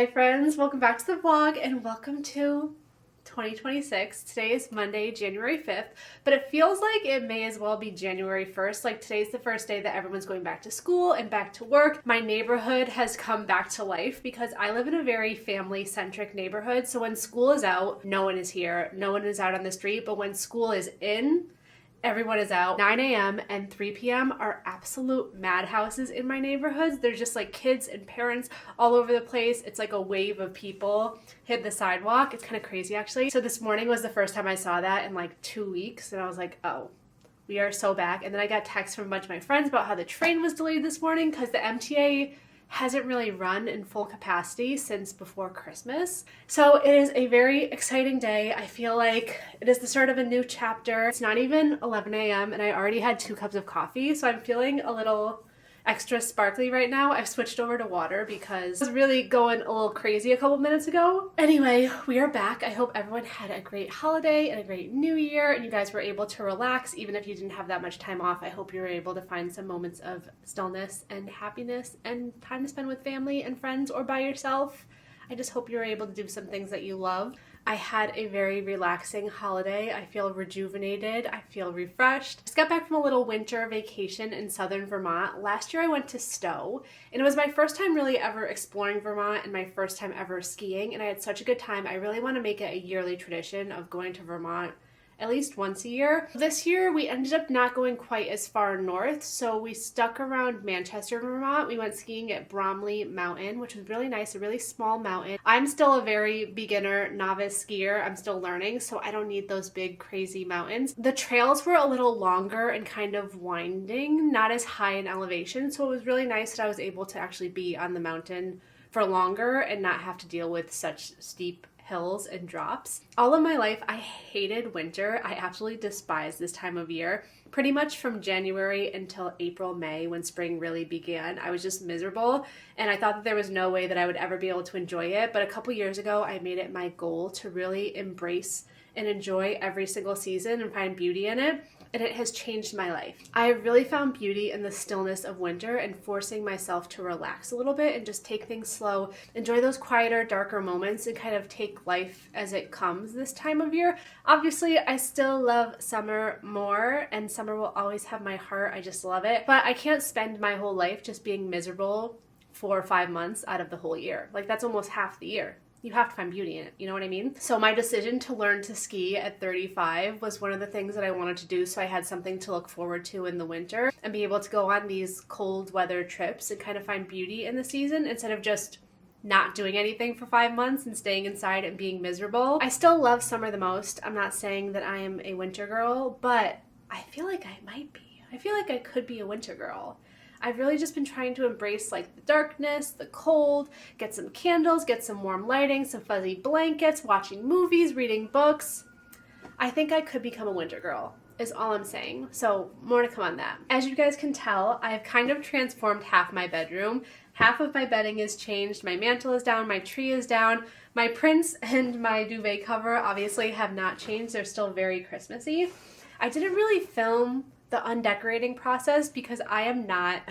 Hi friends, welcome back to the vlog and welcome to 2026. Today is Monday, January 5th, but it feels like it may as well be January 1st. Like today's the first day that everyone's going back to school and back to work. My neighborhood has come back to life because I live in a very family-centric neighborhood. So when school is out, no one is here. No one is out on the street, but when school is in, everyone is out. 9 a.m. and 3 p.m. are absolute madhouses in my neighborhoods. There's just like kids and parents all over the place. It's like a wave of people hit the sidewalk. It's kind of crazy actually. So this morning was the first time I saw that in like 2 weeks and I was like, oh, we are so back. And then I got texts from a bunch of my friends about how the train was delayed this morning because the MTA hasn't really run in full capacity since before Christmas. So it is a very exciting day. I feel like it is the start of a new chapter. It's not even 11 a.m. and I already had 2 cups of coffee, so I'm feeling a little extra sparkly right now. I've switched over to water because I was really going a little crazy a couple minutes ago. Anyway, we are back. I hope everyone had a great holiday and a great new year and you guys were able to relax even if you didn't have that much time off. I hope you were able to find some moments of stillness and happiness and time to spend with family and friends or by yourself. I just hope you were able to do some things that you love. I had a very relaxing holiday. I feel rejuvenated. I feel refreshed. Just got back from a little winter vacation in southern Vermont. Last year I went to Stowe and it was my first time really ever exploring Vermont and my first time ever skiing and I had such a good time. I really want to make it a yearly tradition of going to Vermont at least once a year. This year we ended up not going quite as far north, so we stuck around Manchester, Vermont. We went skiing at Bromley Mountain, which was really nice, a really small mountain. I'm still a very beginner novice skier. I'm still learning, so I don't need those big crazy mountains. The trails were a little longer and kind of winding, not as high in elevation, so it was really nice that I was able to actually be on the mountain for longer and not have to deal with such steep hills and drops. All of my life, I hated winter. I absolutely despise this time of year. Pretty much from January until April, May, when spring really began, I was just miserable and I thought that there was no way that I would ever be able to enjoy it. But a couple years ago, I made it my goal to really embrace and enjoy every single season and find beauty in it. And it has changed my life. I have really found beauty in the stillness of winter and forcing myself to relax a little bit and just take things slow, enjoy those quieter, darker moments and kind of take life as it comes this time of year. Obviously, I still love summer more and summer will always have my heart. I just love it. But I can't spend my whole life just being miserable 4 or 5 months out of the whole year. Like that's almost half the year. You have to find beauty in it, you know what I mean? So my decision to learn to ski at 35 was one of the things that I wanted to do so I had something to look forward to in the winter and be able to go on these cold weather trips and kind of find beauty in the season instead of just not doing anything for 5 months and staying inside and being miserable. I still love summer the most. I'm not saying that I am a winter girl, but I feel like I might be. I feel like I could be a winter girl. I've really just been trying to embrace like the darkness, the cold, get some candles, get some warm lighting, some fuzzy blankets, watching movies, reading books. I think I could become a winter girl is all I'm saying. So more to come on that. As you guys can tell, I've kind of transformed half my bedroom. Half of my bedding is changed. My mantle is down, my tree is down. My prints and my duvet cover obviously have not changed. They're still very Christmassy. I didn't really film the undecorating process because I am not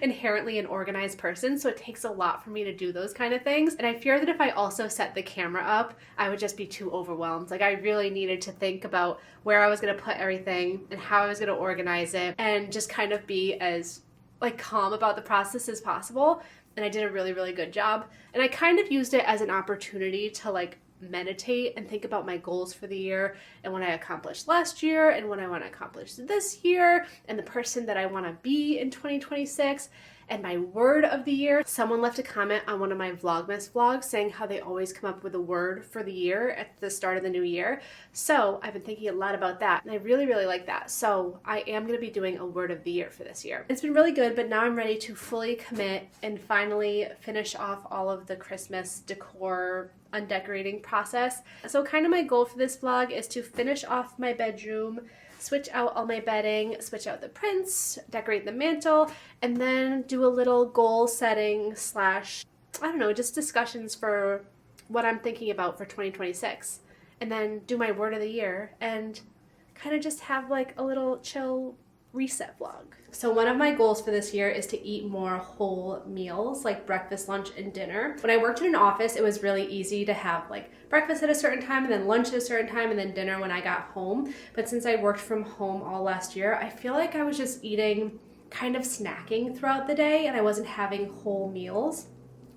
inherently an organized person, so it takes a lot for me to do those kind of things. And I fear that if I also set the camera up, I would just be too overwhelmed. Like I really needed to think about where I was going to put everything and how I was going to organize it and just kind of be as like calm about the process as possible. And I did a really, really good job. And I kind of used it as an opportunity to like meditate and think about my goals for the year and what I accomplished last year and what I want to accomplish this year and the person that I want to be in 2026 and my word of the year. Someone left a comment on one of my Vlogmas vlogs saying how they always come up with a word for the year at the start of the new year. So I've been thinking a lot about that and I really, really like that. So I am going to be doing a word of the year for this year. It's been really good, but now I'm ready to fully commit and finally finish off all of the Christmas decor undecorating process. So kind of my goal for this vlog is to finish off my bedroom, switch out all my bedding, switch out the prints, decorate the mantle, and then do a little goal setting slash, I don't know, just discussions for what I'm thinking about for 2026. And then do my word of the year and kind of just have like a little chill reset vlog. So one of my goals for this year is to eat more whole meals, like breakfast, lunch, and dinner. When I worked in an office, it was really easy to have like breakfast at a certain time and then lunch at a certain time and then dinner when I got home. But since I worked from home all last year, I feel like I was just eating kind of snacking throughout the day and I wasn't having whole meals.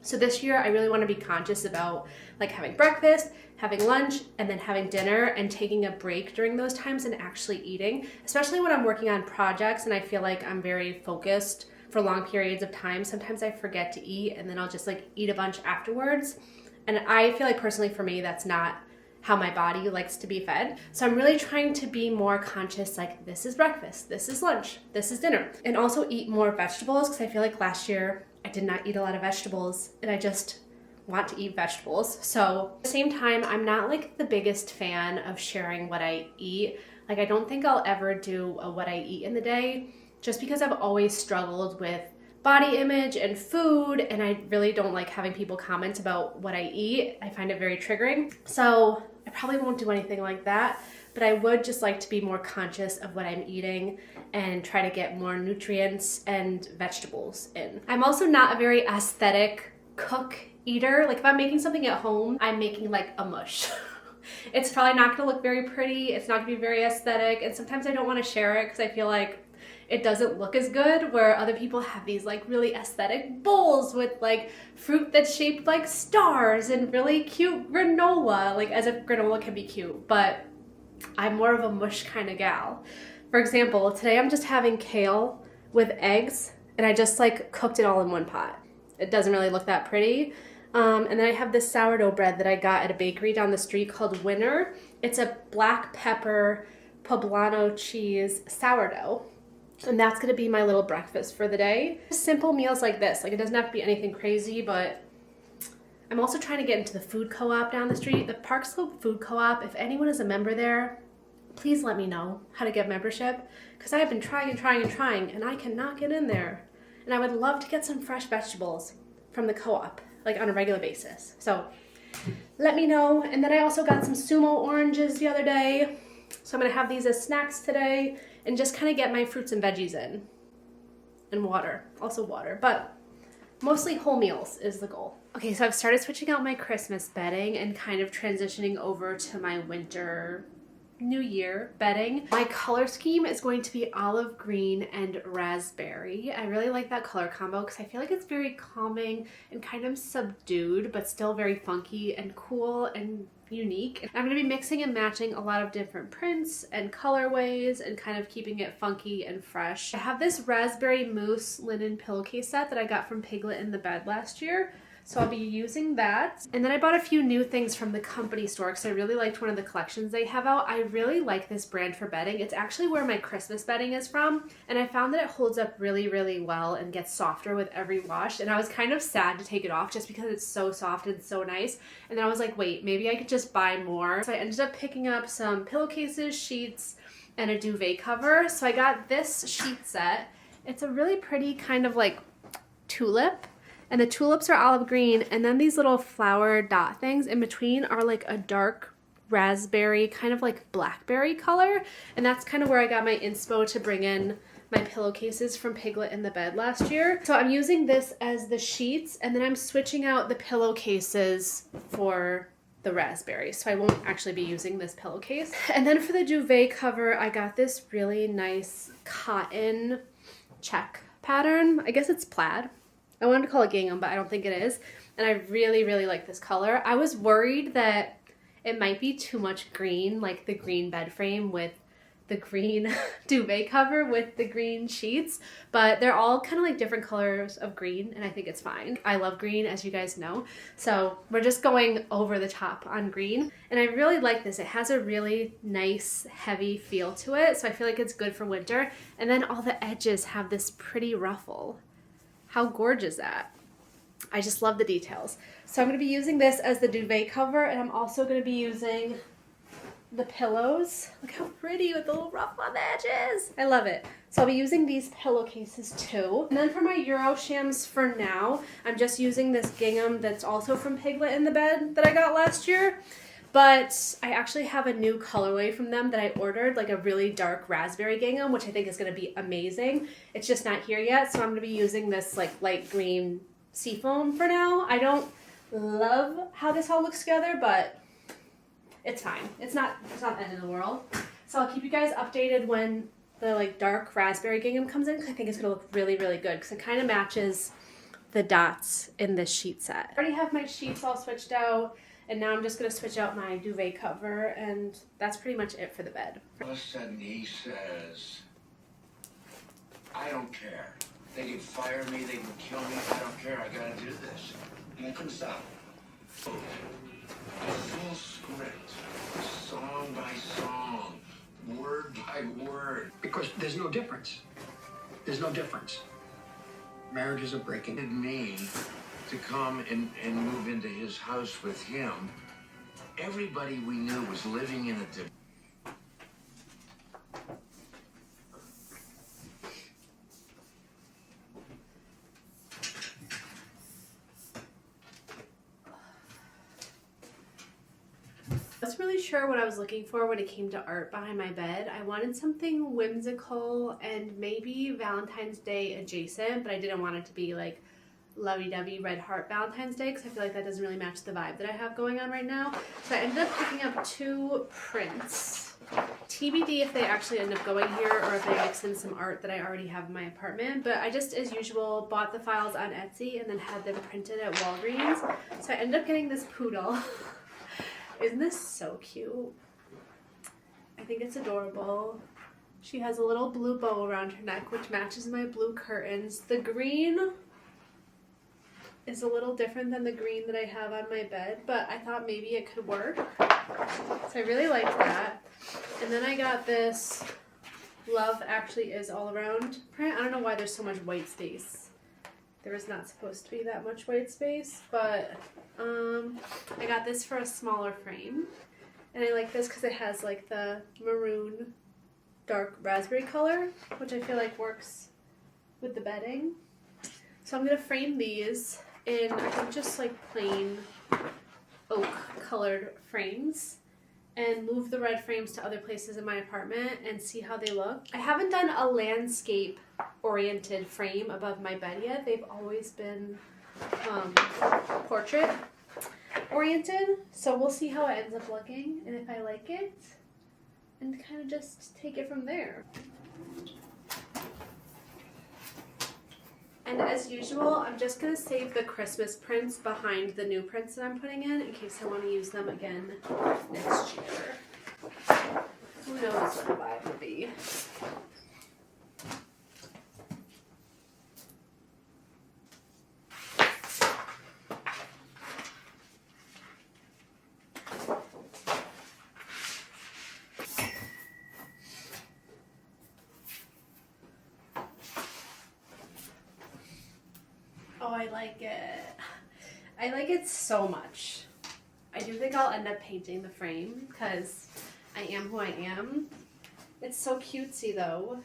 So this year I really want to be conscious about like having breakfast, having lunch, and then having dinner and taking a break during those times and actually eating, especially when I'm working on projects and I feel like I'm very focused for long periods of time. Sometimes I forget to eat and then I'll just like eat a bunch afterwards. And I feel like personally for me, that's not how my body likes to be fed. So I'm really trying to be more conscious, like this is breakfast, this is lunch, this is dinner, and also eat more vegetables because I feel like last year I did not eat a lot of vegetables and I just want to eat vegetables. So at the same time, I'm not like the biggest fan of sharing what I eat. Like I don't think I'll ever do a what I eat in the day just because I've always struggled with body image and food and I really don't like having people comment about what I eat. I find it very triggering. So I probably won't do anything like that, but I would just like to be more conscious of what I'm eating and try to get more nutrients and vegetables in. I'm also not a very aesthetic cook eater. Like if I'm making something at home, I'm making like a mush. It's probably not gonna look very pretty. It's not gonna be very aesthetic. And sometimes I don't wanna share it because I feel like it doesn't look as good, where other people have these like really aesthetic bowls with like fruit that's shaped like stars and really cute granola, like as if granola can be cute, but I'm more of a mush kind of gal. For example, today I'm just having kale with eggs and I just like cooked it all in one pot. It doesn't really look that pretty. And then I have this sourdough bread that I got at a bakery down the street called Winner. It's a black pepper poblano cheese sourdough. And that's gonna be my little breakfast for the day. Simple meals like this, like it doesn't have to be anything crazy, but I'm also trying to get into the food co-op down the street, the Park Slope Food Co-op. If anyone is a member there, please let me know how to get membership, because I have been trying and I cannot get in there. And I would love to get some fresh vegetables from the co-op, like on a regular basis. So let me know. And then I also got some sumo oranges the other day. So I'm gonna have these as snacks today and just kind of get my fruits and veggies in. And water, also water, but mostly whole meals is the goal. Okay, so I've started switching out my Christmas bedding and kind of transitioning over to my winter New Year bedding. My color scheme is going to be olive green and raspberry. I really like that color combo because I feel like it's very calming and kind of subdued, but still very funky and cool and unique. I'm going to be mixing and matching a lot of different prints and colorways and kind of keeping it funky and fresh. I have this raspberry mousse linen pillowcase set that I got from Piglet in the Bed last year. So I'll be using that. And then I bought a few new things from the company store because I really liked one of the collections they have out. I really like this brand for bedding. It's actually where my Christmas bedding is from. And I found that it holds up really, really well and gets softer with every wash. And I was kind of sad to take it off just because it's so soft and so nice. And then I was like, wait, maybe I could just buy more. So I ended up picking up some pillowcases, sheets, and a duvet cover. So I got this sheet set. It's a really pretty kind of like tulip. And the tulips are olive green, and then these little flower dot things in between are like a dark raspberry, kind of like blackberry color. And that's kind of where I got my inspo to bring in my pillowcases from Piglet in the Bed last year. So I'm using this as the sheets, and then I'm switching out the pillowcases for the raspberry. So I won't actually be using this pillowcase. And then for the duvet cover, I got this really nice cotton check pattern. I guess it's plaid. I wanted to call it gingham, but I don't think it is. And I really, really like this color. I was worried that it might be too much green, like the green bed frame with the green duvet cover with the green sheets, but they're all kind of like different colors of green, and I think it's fine. I love green, as you guys know, so we're just going over the top on green, and I really like this. It has a really nice, heavy feel to it, so I feel like it's good for winter, and then all the edges have this pretty ruffle. How gorgeous is that? I just love the details. So I'm going to be using this as the duvet cover, and I'm also going to be using the pillows. Look how pretty with the little ruff on the edges. I love it. So I'll be using these pillowcases too. And then for my Euro shams for now, I'm just using this gingham that's also from Piglet in the Bed that I got last year. But I actually have a new colorway from them that I ordered, like a really dark raspberry gingham, which I think is going to be amazing. It's just not here yet, so I'm going to be using this like light green seafoam for now. I don't love how this all looks together, but it's fine. It's not the end of the world. So I'll keep you guys updated when the like dark raspberry gingham comes in, because I think it's going to look really, really good, because it kind of matches the dots in this sheet set. I already have my sheets all switched out, and now I'm just going to switch out my duvet cover, and that's pretty much it for the bed. All of a sudden he says, I don't care. They can fire me, they can kill me, I don't care, I gotta do this. And I couldn't stop. A full script, song by song, word by word. Because there's no difference. There's no difference. Marriages are breaking. Wanted me to come and move into his house with him. Everybody we knew was living in a I wasn't really sure what I was looking for when it came to art behind my bed. I wanted something whimsical and maybe Valentine's Day adjacent, but I didn't want it to be like lovey-dovey red heart Valentine's Day, because I feel like that doesn't really match the vibe that I have going on right now. So I ended up picking up two prints. TBD if they actually end up going here or if they mix in some art that I already have in my apartment. But I just, as usual, bought the files on Etsy and then had them printed at Walgreens. So I ended up getting this poodle. Isn't this so cute? I think it's adorable. She has a little blue bow around her neck, which matches my blue curtains. The green is a little different than the green that I have on my bed, but I thought maybe it could work. So I really liked that. And then I got this Love Actually Is All Around print. I don't know why there's so much white space. There was not supposed to be that much white space, but I got this for a smaller frame. And I like this because it has like the maroon dark raspberry color, which I feel like works with the bedding. So I'm going to frame these in, I think, just like plain oak colored frames and move the red frames to other places in my apartment and see how they look. I haven't done a landscape oriented frame above my bed yet. They've always been portrait oriented, so we'll see how it ends up looking and if I like it, and kind of just take it from there. And as usual, I'm just going to save the Christmas prints behind the new prints that I'm putting in case I want to use them again next year. Who knows what the vibe will be. Oh, I like it. I like it so much. I do think I'll end up painting the frame because I am who I am. It's so cutesy though.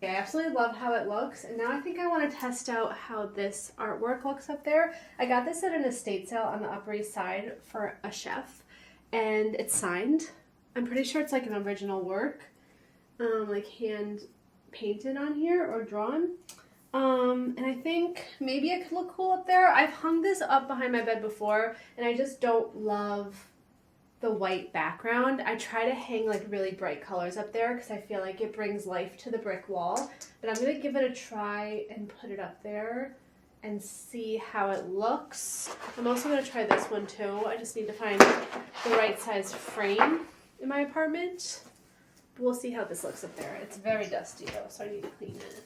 I absolutely love how it looks, and now I think I want to test out how this artwork looks up there. I got this at an estate sale on the Upper East Side for a chef, and it's signed. I'm pretty sure it's like an original work, like hand painted on here or drawn. And I think maybe it could look cool up there. I've hung this up behind my bed before, and I just don't love the white background. I try to hang like really bright colors up there because I feel like it brings life to the brick wall. But I'm going to give it a try and put it up there and see how it looks. I'm also going to try this one too. I just need to find the right size frame in my apartment. But we'll see how this looks up there. It's very dusty though, so I need to clean it.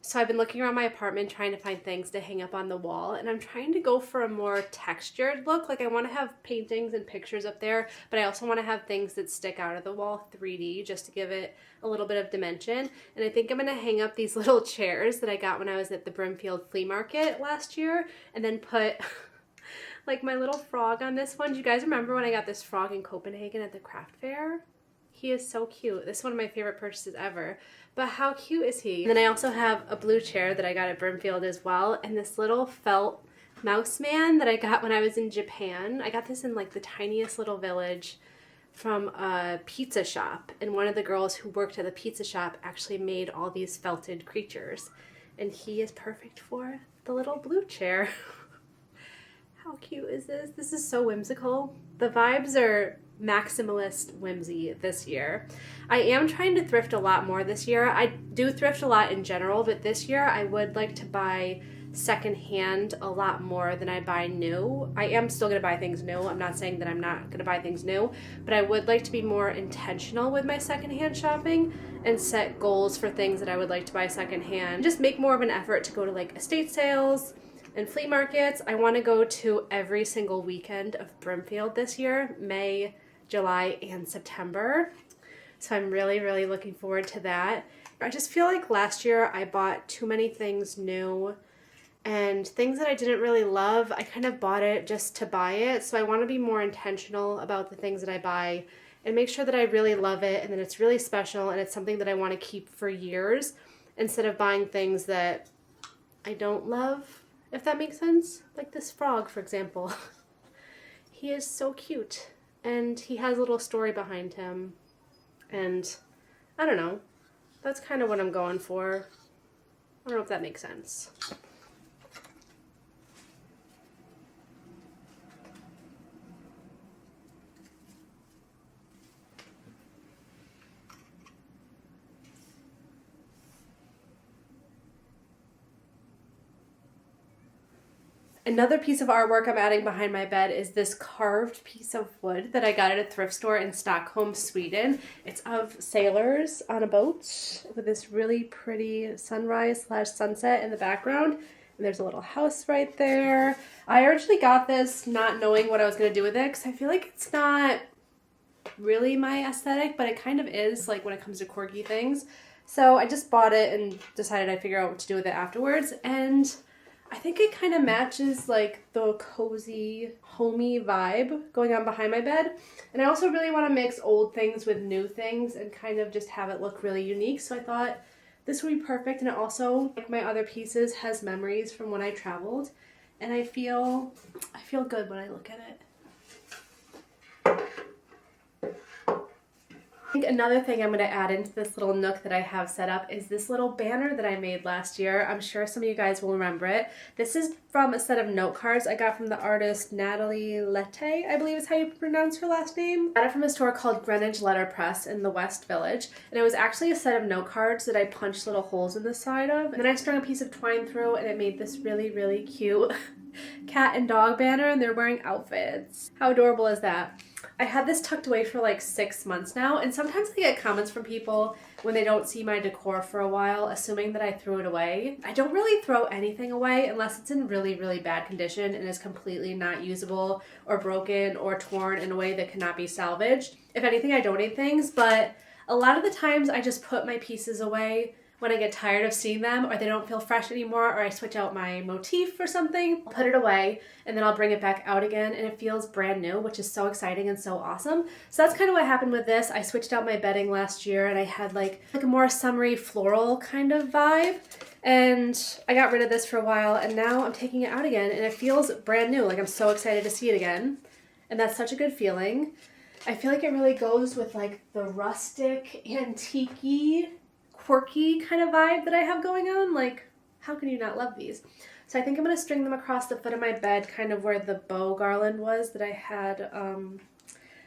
So I've been looking around my apartment trying to find things to hang up on the wall, and I'm trying to go for a more textured look. Like I want to have paintings and pictures up there, but I also want to have things that stick out of the wall 3D just to give it a little bit of dimension. And I think I'm going to hang up these little chairs that I got when I was at the Brimfield flea market last year, and then put like my little frog on this one. Do you guys remember when I got this frog in Copenhagen at the craft fair? He is so cute. This is one of my favorite purchases ever. But how cute is he? And then I also have a blue chair that I got at Brimfield as well, and this little felt mouse man that I got when I was in Japan. I got this in like the tiniest little village from a pizza shop, and one of the girls who worked at the pizza shop actually made all these felted creatures, and he is perfect for the little blue chair. How cute is this? This is so whimsical. The vibes are Maximalist whimsy this year. I am trying to thrift a lot more this year. I do thrift a lot in general, but this year I would like to buy secondhand a lot more than I buy new. I am still going to buy things new. I'm not saying that I'm not going to buy things new, but I would like to be more intentional with my secondhand shopping and set goals for things that I would like to buy secondhand. Just make more of an effort to go to like estate sales and flea markets. I want to go to every single weekend of Brimfield this year, May, July, and September. So I'm really, really looking forward to that. I just feel like last year I bought too many things new, and things that I didn't really love, I kind of bought it just to buy it. So I want to be more intentional about the things that I buy and make sure that I really love it and that it's really special and it's something that I want to keep for years instead of buying things that I don't love, if that makes sense. Like this frog, for example. He is so cute. And he has a little story behind him. And I don't know. That's kind of what I'm going for. I don't know if that makes sense. Another piece of artwork I'm adding behind my bed is this carved piece of wood that I got at a thrift store in Stockholm, Sweden. It's of sailors on a boat with this really pretty sunrise/sunset in the background. And there's a little house right there. I originally got this not knowing what I was going to do with it because I feel like it's not really my aesthetic, but it kind of is, like when it comes to quirky things. So I just bought it and decided I'd figure out what to do with it afterwards. And I think it kind of matches like the cozy, homey vibe going on behind my bed. And I also really want to mix old things with new things and kind of just have it look really unique. So I thought this would be perfect. And it also, like my other pieces, has memories from when I traveled. And I feel good when I look at it. I think another thing I'm going to add into this little nook that I have set up is this little banner that I made last year. I'm sure some of you guys will remember it. This is from a set of note cards I got from the artist Natalie Lette, I believe is how you pronounce her last name. I got it from a store called Greenwich Letterpress in the West Village, and it was actually a set of note cards that I punched little holes in the side of, and then I strung a piece of twine through, and it made this really, really cute cat and dog banner, and they're wearing outfits. How adorable is that? I had this tucked away for like 6 months now, and sometimes I get comments from people when they don't see my decor for a while, assuming that I threw it away. I don't really throw anything away unless it's in really, really bad condition and is completely not usable or broken or torn in a way that cannot be salvaged. If anything, I donate things, but a lot of the times I just put my pieces away when I get tired of seeing them, or they don't feel fresh anymore, or I switch out my motif or something. I'll put it away and then I'll bring it back out again and it feels brand new, which is so exciting and so awesome. So that's kind of what happened with this. I switched out my bedding last year and I had like a more summery floral kind of vibe, and I got rid of this for a while and now I'm taking it out again and it feels brand new. Like I'm so excited to see it again, and that's such a good feeling. I feel like it really goes with like the rustic, antique-y, quirky kind of vibe that I have going on. Like, how can you not love these? So I think I'm going to string them across the foot of my bed, kind of where the bow garland was that I had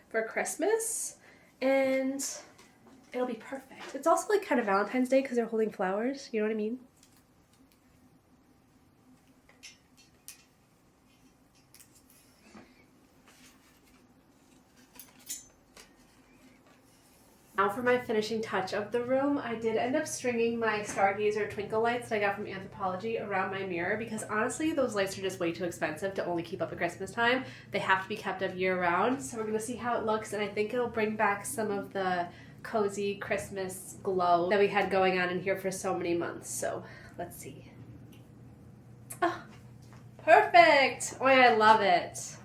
for Christmas, and it'll be perfect. It's also like kind of Valentine's Day because they're holding flowers, you know what I mean? Now for my finishing touch of the room, I did end up stringing my stargazer twinkle lights that I got from Anthropologie around my mirror because honestly those lights are just way too expensive to only keep up at Christmas time. They have to be kept up year round, so we're going to see how it looks, and I think it'll bring back some of the cozy Christmas glow that we had going on in here for so many months. So let's see. Oh, perfect! Oh yeah, I love it.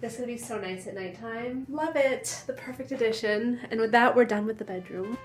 This is going to be so nice at nighttime. Love it. The perfect addition. And with that, we're done with the bedroom.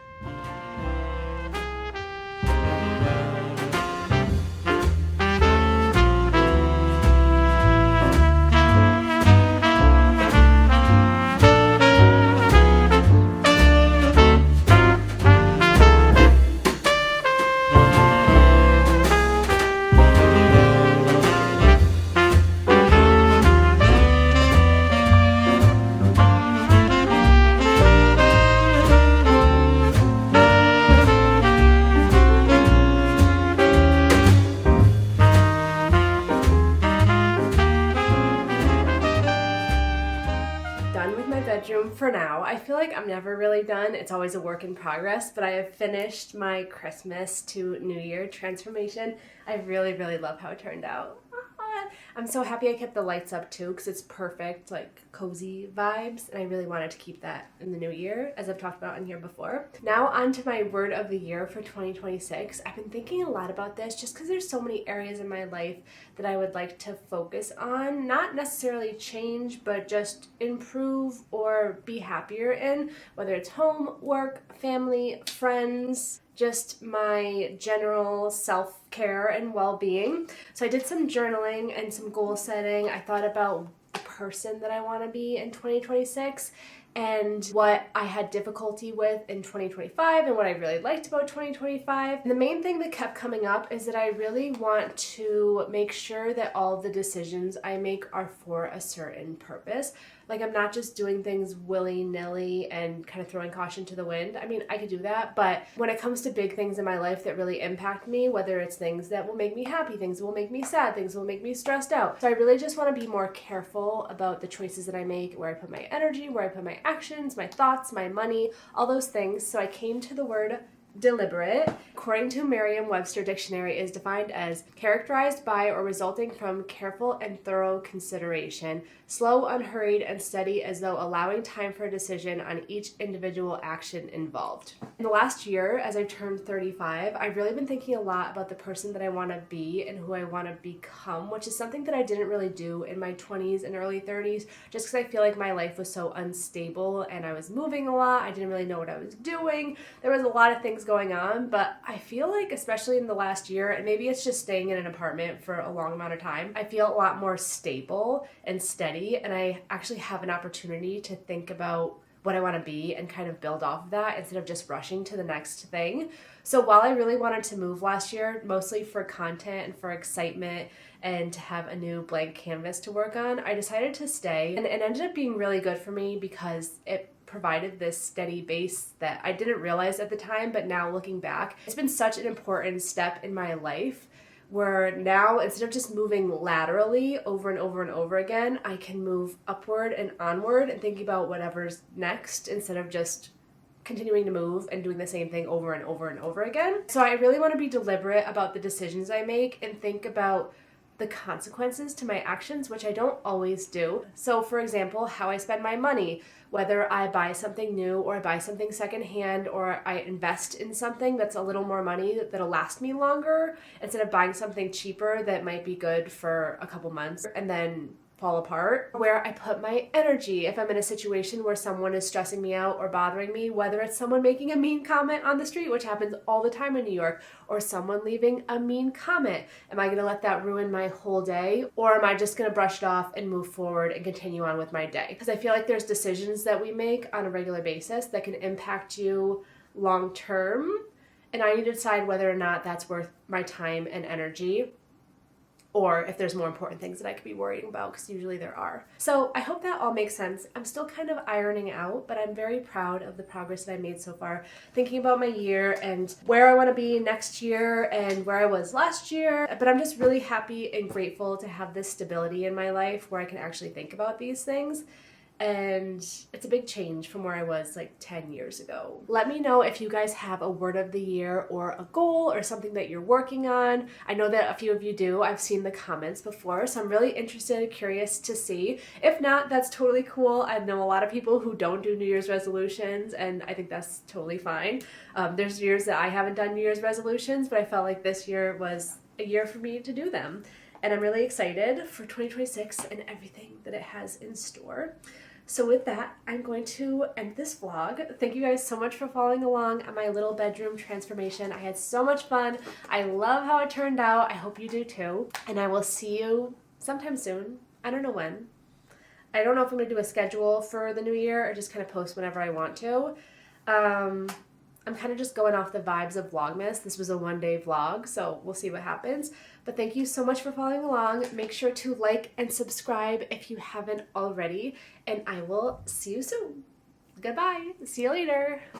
For now. I feel like I'm never really done. It's always a work in progress, but I have finished my Christmas to New Year transformation. I really, really love how it turned out. I'm so happy I kept the lights up too because it's perfect, like cozy vibes, and I really wanted to keep that in the new year, as I've talked about in here before. Now on to my word of the year for 2026. I've been thinking a lot about this just because there's so many areas in my life that I would like to focus on, not necessarily change, but just improve or be happier in, whether it's home, work, family, friends, just my general self-care and well-being. So I did some journaling and some goal setting. I thought about the person that I want to be in 2026 and what I had difficulty with in 2025 and what I really liked about 2025. And the main thing that kept coming up is that I really want to make sure that all the decisions I make are for a certain purpose. Like, I'm not just doing things willy-nilly and kind of throwing caution to the wind. I mean, I could do that, but when it comes to big things in my life that really impact me, whether it's things that will make me happy, things that will make me sad, things that will make me stressed out. So I really just want to be more careful about the choices that I make, where I put my energy, where I put my actions, my thoughts, my money, all those things. So I came to the word deliberate. According to Merriam-Webster Dictionary, is defined as characterized by or resulting from careful and thorough consideration, slow, unhurried, and steady, as though allowing time for a decision on each individual action involved. In the last year, as I've turned 35, I've really been thinking a lot about the person that I want to be and who I want to become, which is something that I didn't really do in my 20s and early 30s, just because I feel like my life was so unstable and I was moving a lot. I didn't really know what I was doing. There was a lot of things going on, but I feel like, especially in the last year, and maybe it's just staying in an apartment for a long amount of time, I feel a lot more stable and steady, and I actually have an opportunity to think about what I want to be and kind of build off of that instead of just rushing to the next thing. So while I really wanted to move last year, mostly for content and for excitement and to have a new blank canvas to work on, I decided to stay, and it ended up being really good for me because it provided this steady base that I didn't realize at the time, but now looking back, it's been such an important step in my life where now, instead of just moving laterally over and over and over again, I can move upward and onward and think about whatever's next instead of just continuing to move and doing the same thing over and over and over again. So I really want to be deliberate about the decisions I make and think about the consequences to my actions, which I don't always do. So for example, how I spend my money, whether I buy something new or I buy something secondhand or I invest in something that's a little more money that'll last me longer instead of buying something cheaper that might be good for a couple months and then fall apart. Where I put my energy, if I'm in a situation where someone is stressing me out or bothering me, whether it's someone making a mean comment on the street, which happens all the time in New York, or someone leaving a mean comment. Am I going to let that ruin my whole day? Or am I just going to brush it off and move forward and continue on with my day? Because I feel like there's decisions that we make on a regular basis that can impact you long term, and I need to decide whether or not that's worth my time and energy, or if there's more important things that I could be worrying about, because usually there are. So I hope that all makes sense. I'm still kind of ironing out, but I'm very proud of the progress that I made so far, thinking about my year and where I want to be next year and where I was last year. But I'm just really happy and grateful to have this stability in my life where I can actually think about these things. and it's a big change from where I was like 10 years ago. Let me know if you guys have a word of the year or a goal or something that you're working on. I know that a few of you do. I've seen the comments before, so I'm really interested and curious to see. If not, that's totally cool. I know a lot of people who don't do New Year's resolutions, and I think that's totally fine. There's years that I haven't done New Year's resolutions, but I felt like this year was a year for me to do them. And I'm really excited for 2026 and everything that it has in store. So with that, I'm going to end this vlog. Thank you guys so much for following along on my little bedroom transformation. I had so much fun. I love how it turned out. I hope you do too. And I will see you sometime soon. I don't know when. I don't know if I'm going to do a schedule for the new year or just kind of post whenever I want to. I'm kind of just going off the vibes of Vlogmas. This was a one-day vlog, so we'll see what happens. But thank you so much for following along. Make sure to like and subscribe if you haven't already, and I will see you soon. Goodbye. See you later.